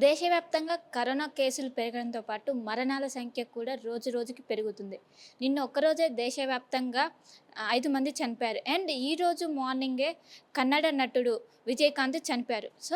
దేశవ్యాప్తంగా కరోనా కేసులు పెరగడంతో పాటు మరణాల సంఖ్య కూడా రోజు రోజుకి పెరుగుతుంది. నిన్న ఒక్కరోజే దేశవ్యాప్తంగా 5 మంది చనిపోయారు. అండ్ ఈరోజు మార్నింగే కన్నడ నటుడు విజయకాంత్ చనిపోయారు. సో,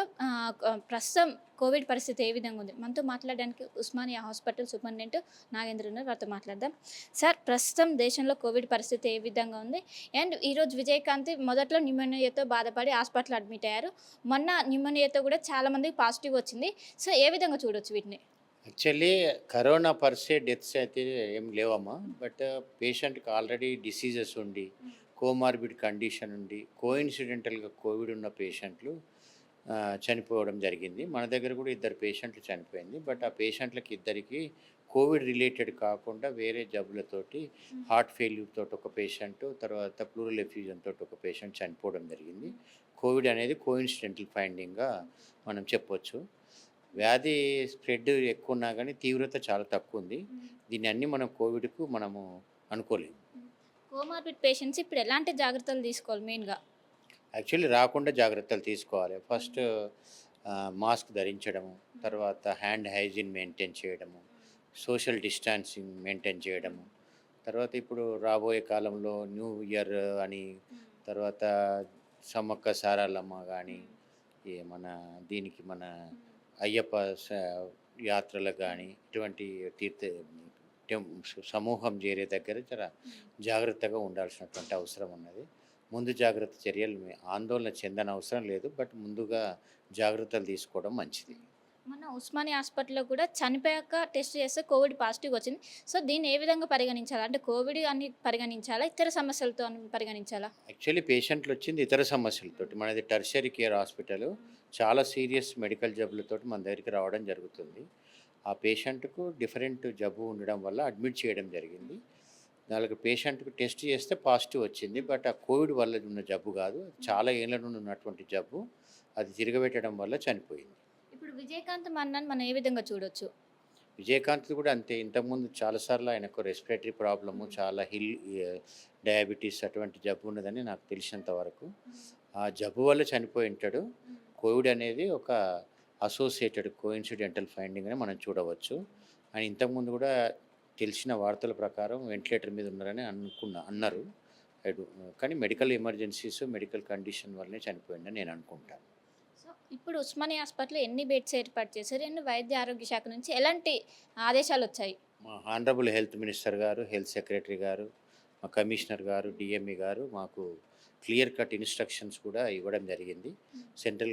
ప్రస్తుతం కోవిడ్ పరిస్థితి ఏ విధంగా ఉంది? మనతో మాట్లాడడానికి ఉస్మానియా హాస్పిటల్ సూపరింటెండెంట్ నాగేంద్ర ఉన్నారు. వారితో మాట్లాడదాం. సార్, ప్రస్తుతం దేశంలో కోవిడ్ పరిస్థితి ఏ విధంగా ఉంది? అండ్ ఈరోజు విజయకాంత్ మొదట్లో న్యూమోనియాతో బాధపడి హాస్పిటల్ అడ్మిట్ అయ్యారు. మొన్న న్యూమోనియాతో కూడా చాలామందికి పాజిటివ్ వచ్చింది. సో, ఏ విధంగా చూడొచ్చు వీటిని? యాక్చువల్లీ కరోనా పర్ సే డెత్స్ అయితే ఏం లేవమ్మా. బట్ పేషెంట్‌కి ఆల్రెడీ డిసీజెస్ ఉండి, కోమార్బిడ్ కండిషన్ ఉండి, కోయిన్సిడెంటల్‌గా కోవిడ్ ఉన్న పేషెంట్లు చనిపోవడం జరిగింది. మన దగ్గర కూడా ఇద్దరు పేషెంట్లు చనిపోయింది. బట్ ఆ పేషెంట్లకి ఇద్దరికీ కోవిడ్ రిలేటెడ్ కాకుండా వేరే జబ్బులతోటి హార్ట్ ఫెయిల్యూర్ తోటి ఒక పేషెంట్, తర్వాత ప్లూరల్ ఎఫ్యూజన్ తోటి ఒక పేషెంట్ చనిపోవడం జరిగింది. కోవిడ్ అనేది కోయిన్సిడెంటల్ ఫైండింగ్‌గా మనం చెప్పొచ్చు. వ్యాధి స్ప్రెడ్ ఎక్కువ ఉన్నా కానీ తీవ్రత చాలా తక్కువ ఉంది. దీన్ని అన్నీ మనం కోవిడ్‌కు మనము అనుకోలేము. కోమార్బిడ్ పేషెంట్స్ ఇప్పుడు ఎలాంటి జాగ్రత్తలు తీసుకోవాలి మెయిన్‌గా? యాక్చువల్లీ రాకుండా జాగ్రత్తలు తీసుకోవాలి. ఫస్ట్ మాస్క్ ధరించడము, తర్వాత హ్యాండ్ హైజీన్ మెయింటైన్ చేయడము, సోషల్ డిస్టాన్సింగ్ మెయింటైన్ చేయడము, తర్వాత ఇప్పుడు రాబోయే కాలంలో న్యూ ఇయర్ అని, తర్వాత సమ్మక్క సారాలమ్మ కానీ, ఈ మన దీనికి మన అయ్యప్ప యాత్రలకు కానీ ఇటువంటి తీర్థ సమూహం చేరే దగ్గర జర జాగ్రత్తగా ఉండాల్సినటువంటి అవసరం ఉన్నది. ముందు జాగ్రత్త చర్యలు ఆందోళన చెందనవసరం లేదు. బట్ ముందుగా జాగ్రత్తలు తీసుకోవడం మంచిది. మొన్న ఉస్మానియా హాస్పిటల్‌లో కూడా చనిపోయాక టెస్ట్ చేస్తే కోవిడ్ పాజిటివ్ వచ్చింది. సో, దీన్ని ఏ విధంగా పరిగణించాలి? అంటే కోవిడ్ అని పరిగణించాలా? ఇతర సమస్యలతో అని పరిగణించాలా? యాక్చువల్లీ పేషెంట్లు వచ్చింది ఇతర సమస్యలతోటి. మనది టెర్షియరీ కేర్ హాస్పిటల్. చాలా సీరియస్ మెడికల్ జబ్బులతోటి మన దగ్గరికి రావడం జరుగుతుంది. ఆ పేషెంట్‌కు డిఫరెంట్ జబ్బు ఉండడం వల్ల అడ్మిట్ చేయడం జరిగింది. వాళ్ళకి పేషెంట్‌కి టెస్ట్ చేస్తే పాజిటివ్ వచ్చింది. బట్ ఆ కోవిడ్ వల్ల ఉన్న జబ్బు కాదు. చాలా ఏళ్ల నుండి ఉన్నటువంటి జబ్బు. అది తిరగబెట్టడం వల్ల చనిపోయింది. ఇప్పుడు విజయకాంత్ మరణాన్ని మనం ఏ విధంగా చూడొచ్చు? విజయకాంత్ కూడా అంతే. ఇంతకుముందు చాలా సార్లు ఆయనకు రెస్పిరేటరీ ప్రాబ్లము, చాలా డయాబెటీస్ అటువంటి జబ్బు ఉన్నదని నాకు తెలిసినంత వరకు. ఆ జబ్బు వల్ల చనిపోయి ఉంటాడు. కోవిడ్ అనేది ఒక అసోసియేటెడ్ కోయిన్సిడెంటల్ ఫైండింగ్ అని మనం చూడవచ్చు. ఆయన ఇంతకుముందు కూడా తెలిసిన వార్తల ప్రకారం వెంటిలేటర్ మీద ఉన్నారని అన్నారు. అడు కానీ మెడికల్ ఎమర్జెన్సీస్, మెడికల్ కండిషన్ వల్లనే చనిపోయిందని నేను అనుకుంటాను. సో, ఇప్పుడు ఉస్మానియా హాస్పిటల్‌లో ఎన్ని బెడ్స్ ఏర్పాటు చేశారు? అండ్ వైద్య ఆరోగ్య శాఖ నుంచి ఎలాంటి ఆదేశాలొచ్చాయి? మా హానరబుల్ హెల్త్ మినిస్టర్ గారు, హెల్త్ సెక్రటరీ గారు, మా కమిషనర్ గారు, డిఎంఈ గారు మాకు క్లియర్ కట్ ఇన్స్ట్రక్షన్స్ కూడా ఇవ్వడం జరిగింది. సెంట్రల్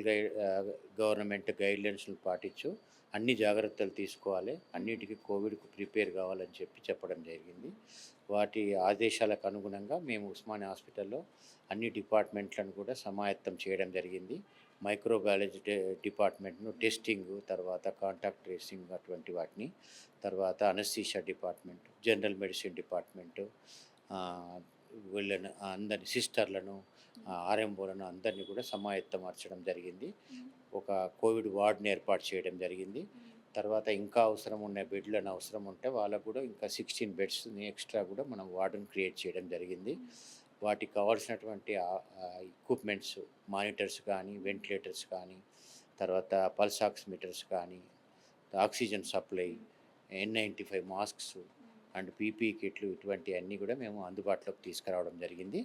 గవర్నమెంట్ గైడ్లైన్స్‌ను పాటించు అన్ని జాగ్రత్తలు తీసుకోవాలి, అన్నిటికీ కోవిడ్‌కు ప్రిపేర్ కావాలని చెప్పడం జరిగింది. వాటి ఆదేశాలకు అనుగుణంగా మేము ఉస్మానియా హాస్పిటల్‌లో అన్ని డిపార్ట్మెంట్లను కూడా సమాయత్తం చేయడం జరిగింది. మైక్రోబయాలజీ డిపార్ట్మెంట్‌ను టెస్టింగు, తర్వాత కాంటాక్ట్ ట్రేసింగ్ అటువంటి వాటిని, తర్వాత anaesthesia department, general medicine department, వీళ్ళని అందరిని సిస్టర్లను, ఆర్ఎంఓలను అందరినీ కూడా సమాయత్తమర్చడం జరిగింది. ఒక కోవిడ్ వార్డ్‌ని ఏర్పాటు చేయడం జరిగింది. తర్వాత ఇంకా అవసరం ఉన్న బెడ్లను అవసరం ఉంటే వాళ్ళకు కూడా ఇంకా 16 బెడ్స్‌ని ఎక్స్ట్రా కూడా మనం వార్డుని క్రియేట్ చేయడం జరిగింది. వాటికి కావాల్సినటువంటి ఎక్విప్మెంట్స్, మానిటర్స్ కానీ, వెంటిలేటర్స్ కానీ, తర్వాత పల్స్ ఆక్సిమీటర్స్ కానీ, oxygen supply, N95 masks and PPE కిట్లు ఇటువంటివన్నీ కూడా మేము అందుబాటులోకి తీసుకురావడం జరిగింది.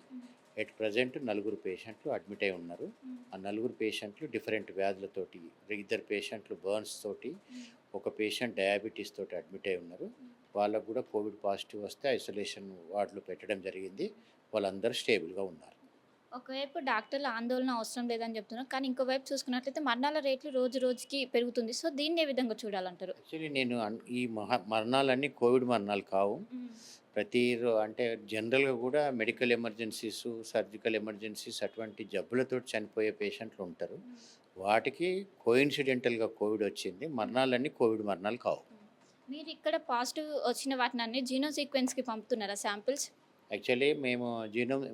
ఎట్ ప్రజెంట్ 4 పేషెంట్లు అడ్మిట్ అయి ఉన్నారు. ఆ 4 పేషెంట్లు డిఫరెంట్ వ్యాధులతోటి, ఇద్దరు పేషెంట్లు బర్న్స్ తోటి, ఒక పేషెంట్ డయాబెటీస్ తోటి అడ్మిట్ అయి ఉన్నారు. వాళ్ళకు కూడా కోవిడ్ పాజిటివ్ వస్తే ఐసోలేషన్ వార్డులో పెట్టడం జరిగింది. వాళ్ళందరూ స్టేబుల్గా ఉన్నారు. ఒకవైపు డాక్టర్లు ఆందోళన అవసరం లేదని చెప్తున్నారు. కానీ ఇంకోవైపు చూసుకున్నట్లయితే మరణాల రేట్లు రోజు రోజుకి పెరుగుతుంది. సో, దీన్ని ఏ విధంగా చూడాలంటారు? యాక్చువల్లీ నేను ఈ మరణాలన్నీ కోవిడ్ మరణాలు కావు. అంటే జనరల్‌గా కూడా మెడికల్ ఎమర్జెన్సీసు, సర్జికల్ ఎమర్జెన్సీస్ అటువంటి జబ్బులతోటి చనిపోయే పేషెంట్లు ఉంటారు. వాటికి కోయిన్సిడెంటల్‌గా కోవిడ్ వచ్చింది. మరణాలన్నీ కోవిడ్ మరణాలు కావు. మీరు ఇక్కడ పాజిటివ్ వచ్చిన వాటినన్ని జీనోమ్ సీక్వెన్స్‌కి పంపుతున్నారా శాంపిల్స్? యాక్చువల్లీ మేము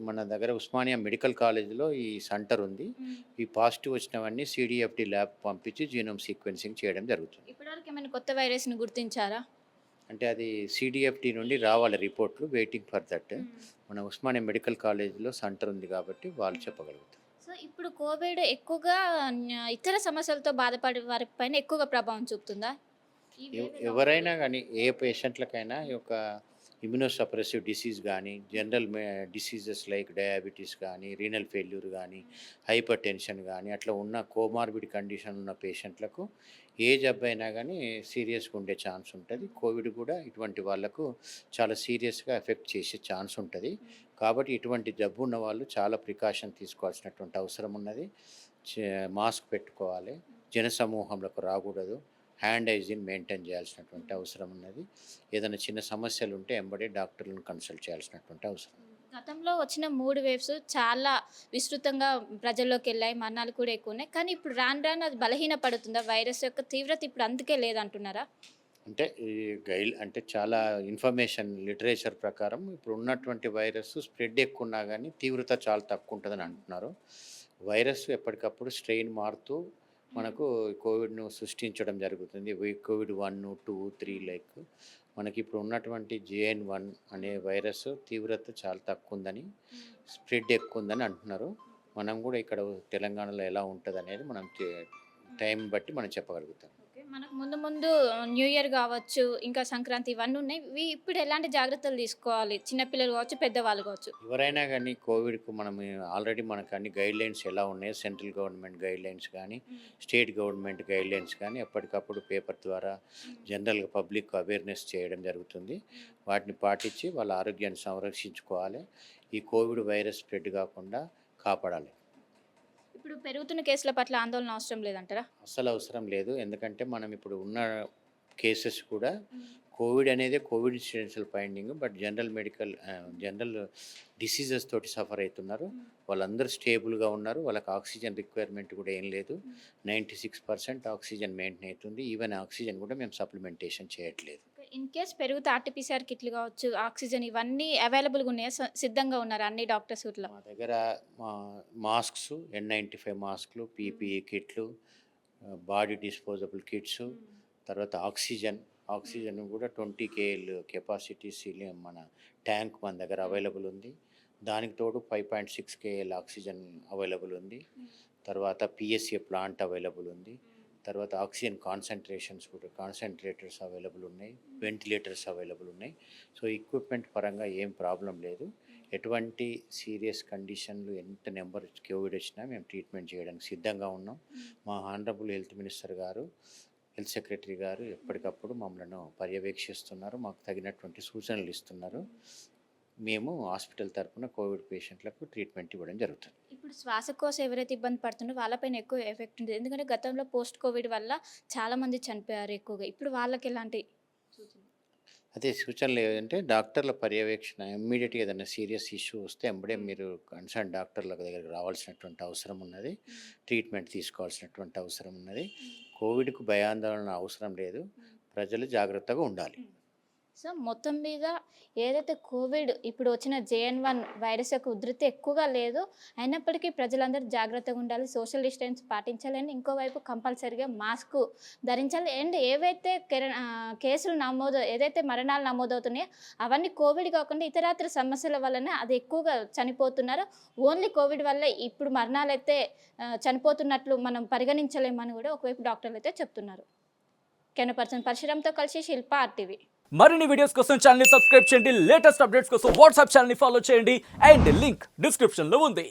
మన దగ్గర ఉస్మానియా మెడికల్ కాలేజ్‌లో ఈ సెంటర్ ఉంది. ఈ పాజిటివ్ వచ్చినవన్నీ సీడీఎఫ్టీ ల్యాబ్ పంపించి జీనోమ్ సీక్వెన్సింగ్ చేయడం జరుగుతుంది. ఇప్పటివరకు ఏమైనా కొత్త వైరస్‌ని గుర్తించారా? అంటే అది సీడీఎఫ్టీ నుండి రావాలి రిపోర్ట్లు. Waiting for that. మన ఉస్మానియా మెడికల్ కాలేజ్‌లో సెంటర్ ఉంది కాబట్టి వాళ్ళు చెప్పగలుగుతారు. సో, సో ఇప్పుడు కోవిడ్ ఎక్కువగా ఇతర సమస్యలతో బాధపడే వారి పైన ఎక్కువగా ప్రభావం చూపుతుందా? ఈ వేవ్ ఎవరైనా కానీ ఏ పేషెంట్లకైనా ఈ యొక్క ఇమ్యునోసప్రెసివ్ డిసీజ్ కానీ జనరల్ డిసీజెస్ లైక్ డయాబెటీస్ కానీ రీనల్ ఫెయిల్యూర్ కానీ హైపర్ టెన్షన్ కానీ అట్లా ఉన్న కోమార్బిడ్ కండిషన్ ఉన్న పేషెంట్లకు ఏ జబ్బు అయినా కానీ సీరియస్గా ఉండే ఛాన్స్ ఉంటుంది. కోవిడ్ కూడా ఇటువంటి వాళ్ళకు చాలా సీరియస్గా ఎఫెక్ట్ చేసే ఛాన్స్ ఉంటుంది. కాబట్టి ఇటువంటి జబ్బు ఉన్న వాళ్ళు చాలా ప్రికాషన్ తీసుకోవాల్సినటువంటి అవసరం ఉన్నది. మాస్క్ పెట్టుకోవాలి, జనసమూహంలోకి రాకూడదు, హ్యాండ్ హైజీన్ మెయింటైన్ చేయాల్సినటువంటి అవసరం ఉన్నది. ఏదైనా చిన్న సమస్యలు ఉంటే ఎంబడే డాక్టర్లను కన్సల్ట్ చేయాల్సినటువంటి అవసరం. గతంలో వచ్చిన 3 వేవ్స్ చాలా విస్తృతంగా ప్రజల్లోకి వెళ్ళాయి, మరణాలు కూడా ఎక్కువ ఉన్నాయి. కానీ ఇప్పుడు రాను రాను అది బలహీనపడుతుందా? వైరస్ యొక్క తీవ్రత ఇప్పుడు అందుకే లేదంటున్నారా? అంటే ఈ అంటే చాలా ఇన్ఫర్మేషన్ లిటరేచర్ ప్రకారం ఇప్పుడు ఉన్నటువంటి వైరస్ స్ప్రెడ్ ఎక్కువ ఉన్నా కానీ తీవ్రత చాలా తక్కువ ఉంటుందని అంటున్నారు. వైరస్ ఎప్పటికప్పుడు స్ట్రెయిన్ మారుతూ మనకు కోవిడ్ను సృష్టించడం జరుగుతుంది. కోవిడ్ 1, 2, 3 లైక్ మనకి ఇప్పుడు ఉన్నటువంటి JN1 అనే వైరస్ తీవ్రత చాలా తక్కువ ఉందని, స్ప్రెడ్ ఎక్కువ ఉందని అంటున్నారు. మనం కూడా ఇక్కడ తెలంగాణలో ఎలా ఉంటుంది అనేది మనం టైం బట్టి మనం చెప్పగలుగుతాం. ఓకే, మనకు ముందు ముందు న్యూ ఇయర్ కావచ్చు, ఇంకా సంక్రాంతి ఇవన్నీ ఉన్నాయి. ఇప్పుడు ఎలాంటి జాగ్రత్తలు తీసుకోవాలి? చిన్నపిల్లలు కావచ్చు, పెద్దవాళ్ళు కావచ్చు. ఎవరైనా కానీ కోవిడ్కు మనం ఆల్రెడీ మనకు అన్ని గైడ్లైన్స్ ఎలా ఉన్నాయో సెంట్రల్ గవర్నమెంట్ గైడ్లైన్స్ కానీ స్టేట్ గవర్నమెంట్ గైడ్లైన్స్ కానీ ఎప్పటికప్పుడు పేపర్ ద్వారా జనరల్గా పబ్లిక్ అవేర్నెస్ చేయడం జరుగుతుంది. వాటిని పాటించి వాళ్ళ ఆరోగ్యాన్ని సంరక్షించుకోవాలి. ఈ కోవిడ్ వైరస్ స్ప్రెడ్ కాకుండా కాపాడాలి. ఇప్పుడు పెరుగుతున్న కేసుల పట్ల ఆందోళన అవసరం లేదంటారా? అస్సలు అవసరం లేదు. ఎందుకంటే మనం ఇప్పుడు ఉన్న కేసెస్ కూడా కోవిడ్ అనేది Covid ఇన్సిడెన్షియల్ finding, but general diseases తోటి సఫర్ అవుతున్నారు. వాళ్ళందరూ స్టేబుల్గా ఉన్నారు. వాళ్ళకి ఆక్సిజన్ రిక్వైర్మెంట్ కూడా ఏం లేదు. 96% ఆక్సిజన్ మెయింటైన్ అవుతుంది. ఈవెన్ ఆక్సిజన్ కూడా మేము సప్లిమెంటేషన్ చేయట్లేదు. ఇన్ కేస్ పెరుగుతే RT-PCR కిట్లు కావచ్చు, ఆక్సిజన్ ఇవన్నీ అవైలబుల్గా ఉన్నాయా? సిద్ధంగా ఉన్నారు అన్ని డాక్టర్స్ ఊర్లో? మా దగ్గర మాస్క్స్, N95 మాస్క్లు, PPE కిట్లు, బాడీ డిస్పోజబుల్ కిట్స్, తర్వాత ఆక్సిజన్ కూడా 20 kl కెపాసిటీ మన ట్యాంక్ మన దగ్గర అవైలబుల్ ఉంది. దానికి తోడు 5.6 kl ఆక్సిజన్ అవైలబుల్ ఉంది. తర్వాత PSA ప్లాంట్ అవైలబుల్ ఉంది. తర్వాత ఆక్సిజన్ కాన్సన్ట్రేటర్స్ అవైలబుల్ ఉన్నాయి, వెంటిలేటర్స్ అవైలబుల్ ఉన్నాయి. సో ఎక్విప్మెంట్ పరంగా ఏం ప్రాబ్లం లేదు. ఎటువంటి సీరియస్ కండిషన్లు ఎంత నెంబర్ కోవిడ్ వచ్చినా మేము ట్రీట్మెంట్ చేయడానికి సిద్ధంగా ఉన్నాం. మా ఆనరబుల్ హెల్త్ మినిస్టర్ గారు, హెల్త్ సెక్రటరీ గారు ఎప్పటికప్పుడు మమ్మల్ని పర్యవేక్షిస్తున్నారు, మాకు తగినటువంటి సూచనలు ఇస్తున్నారు. మేము హాస్పిటల్ తరఫున కోవిడ్ పేషెంట్లకు ట్రీట్మెంట్ ఇవ్వడం జరుగుతుంది. ఇప్పుడు శ్వాసకోశ ఎవరైతే ఇబ్బంది పడుతున్నారో వాళ్ళపైన ఎక్కువ ఎఫెక్ట్ ఉంటుంది. ఎందుకంటే గతంలో పోస్ట్ కోవిడ్ వల్ల చాలామంది చనిపోయారు ఎక్కువగా. ఇప్పుడు వాళ్ళకి ఎలాంటి సూచన? అదే సూచనలు ఏంటంటే డాక్టర్ల పర్యవేక్షణ, ఇమ్మీడియట్గా ఏదైనా సీరియస్ ఇష్యూ వస్తే ఎంబడే మీరు కన్సర్న్ డాక్టర్ల దగ్గరికి రావాల్సినటువంటి అవసరం ఉన్నది. ట్రీట్మెంట్ తీసుకోవాల్సినటువంటి అవసరం ఉన్నది. కోవిడ్కు భయాందోళన అవసరం లేదు. ప్రజలు జాగ్రత్తగా ఉండాలి. సో మొత్తం మీద ఏదైతే కోవిడ్ ఇప్పుడు వచ్చిన JN1 వైరస్ యొక్క ఉధృతి ఎక్కువగా లేదు, అయినప్పటికీ ప్రజలందరూ జాగ్రత్తగా ఉండాలి, సోషల్ డిస్టెన్స్ పాటించాలి, అండ్ ఇంకోవైపు కంపల్సరీగా మాస్క్ ధరించాలి. అండ్ ఏవైతే కేసులు ఏదైతే మరణాలు నమోదవుతున్నాయో అవన్నీ కోవిడ్ కాకుండా ఇతరత్ర సమస్యల వలన అది ఎక్కువగా చనిపోతున్నారు. ఓన్లీ కోవిడ్ వల్ల ఇప్పుడు మరణాలు అయితే చనిపోతున్నట్లు మనం పరిగణించలేమని కూడా ఒకవైపు డాక్టర్లు అయితే చెప్తున్నారు. కెమెరా పర్సన్ పరశురామ్తో కలిసి శిల్ప, RTV. మరిన్ని వీడియోస్ కోసం ఛానల్ ని సబ్స్క్రైబ్ చేయండి. లేటెస్ట్ అప్డేట్స్ కోసం వాట్సాప్ ఛానల్ ని ఫాలో చేయండి. అండ్ లింక్ డిస్క్రిప్షన్ లో ఉంది.